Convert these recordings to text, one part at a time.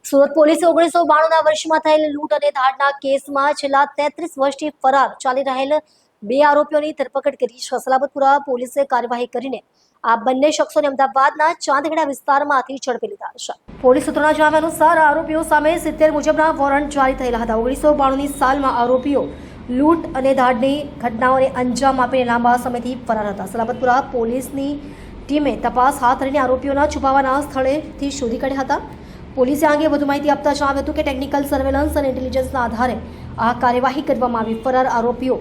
સુરત પોલીસે 1992ના વર્ષમાં થયેલ લૂંટ અને ધાડના કેસમાં છેલ્લા 33 વર્ષથી ફરાર ચાલી રહેલ 2 આરોપીઓની ધરપકડ કરી છે. સલાબતપુરા પોલીસે કાર્યવાહી કરીને આ બંને શખ્સોને અમદાવાદના ચાંદખેડા વિસ્તારમાંથી ઝડપી લીધા છે. પોલીસ સૂત્રોના જણાવ્યા અનુસાર આરોપીઓ સામે 70 મુજબના વોરંટ જારી થયેલા હતા. 1992ની સાલમાં આરોપીઓ લૂંટ અને ધાડની ઘટનાઓને અંજામ આપીને લાંબા સમયથી ફરાર હતા. સલાબતપુરા પોલીસની ટીમે તપાસ હાથ ધરીને આરોપીઓના છુપાવાના સ્થળેથી શોધી કાઢ્યા હતા. પોલીસે આ અંગે વધુ માહિતી આપતા જણાવ્યું હતું કે ટેકનિકલ સર્વેલન્સ અને ઇન્ટેલિજન્સના આધારે આ કાર્યવાહી કરવામાં આવી. ફરાર આરોપીઓ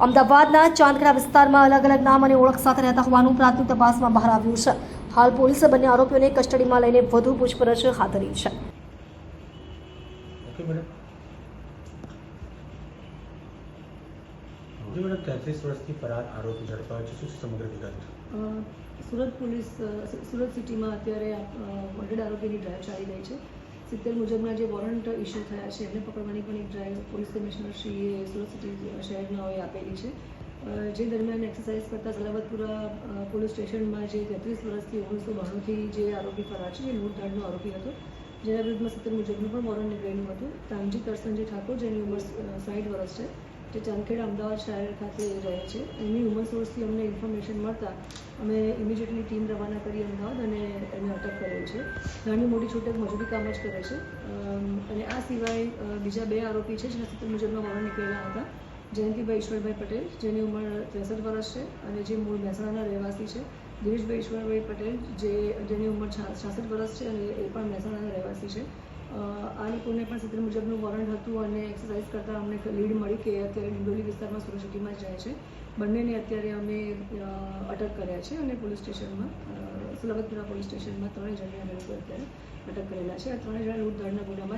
અમદાવાદના ચાંદખેડા વિસ્તારમાં અલગ અલગ નામ અને ઓળખ સાથે રહેતા હોવાનું પ્રાથમિક તપાસમાં બહાર આવ્યું છે. હાલ પોલીસે બંને આરોપીઓને કસ્ટડીમાં લઈને વધુ પૂછપરછ હાથ ધરી છે. મેડમ 33 વર્ષથી ફરાર આરોપી ઝડપાયો છે. શું સમગ્ર વિગત? સુરત પોલીસ સુરત સિટીમાં અત્યારે વોન્ટેડ આરોપીની ડ્રાઈવ ચાલી રહી છે. 70 મુજબના જે વોરંટ ઇસ્યુ થયા છે એમને પકડવાની પણ એક ડ્રાઈવ પોલીસ કમિશનરશ્રીએ સુરત સિટી શહેરનાઓએ આપેલી છે. જે દરમિયાન એક્સરસાઇઝ કરતા સલાબતપુરા પોલીસ સ્ટેશનમાં જે 33 વર્ષથી 1992થી જે આરોપી ફરાર છે એ લૂંટધાડનો આરોપી હતો, જેના વિરુદ્ધમાં 70 મુજબનું પણ વોરંટ નીકળેલું હતું. તામજી કરસનજી ઠાકોર, જેની ઉંમર 60 વર્ષ છે, જે ચાંદખેડા અમદાવાદ શહેર ખાતે રહે છે. એની ઉંમર સોર્સથી અમને ઇન્ફોર્મેશન મળતા અમે ઇમિડિયેટલી ટીમ રવાના કરી અમદાવાદ અને એને અટક કરેલ છે. નાની મોટી છૂટક મજૂરી કામ જ કરે છે. અને આ સિવાય બીજા 2 આરોપી છે જેના 70 મુજબના વોરંટ નીકળેલા હતા. જયંતિભાઈ ઈશ્વરભાઈ પટેલ, જેની ઉંમર 63 વર્ષ છે અને જે મૂળ મહેસાણાના રહેવાસી છે. દિનેશભાઈ ઈશ્વરભાઈ પટેલ, જેની ઉંમર 66 વર્ષ છે અને એ પણ મહેસાણાના રહેવાસી છે. આ લોકોને પણ 70 મુજબનું વોરંટ હતું અને એક્સરસાઇઝ કરતાં અમને લીડ મળી કે અત્યારે ડિંડોલી વિસ્તારમાં સુરત સિટીમાં જ રહે છે. બંનેને અત્યારે અમે અટક કર્યા છે અને પોલીસ સ્ટેશનમાં સલાબતપુરા પોલીસ સ્ટેશનમાં 3 જણને અમે લોકો અત્યારે અટક કરેલા છે. આ 3 જણા લૂંટધાડના ગુનામાં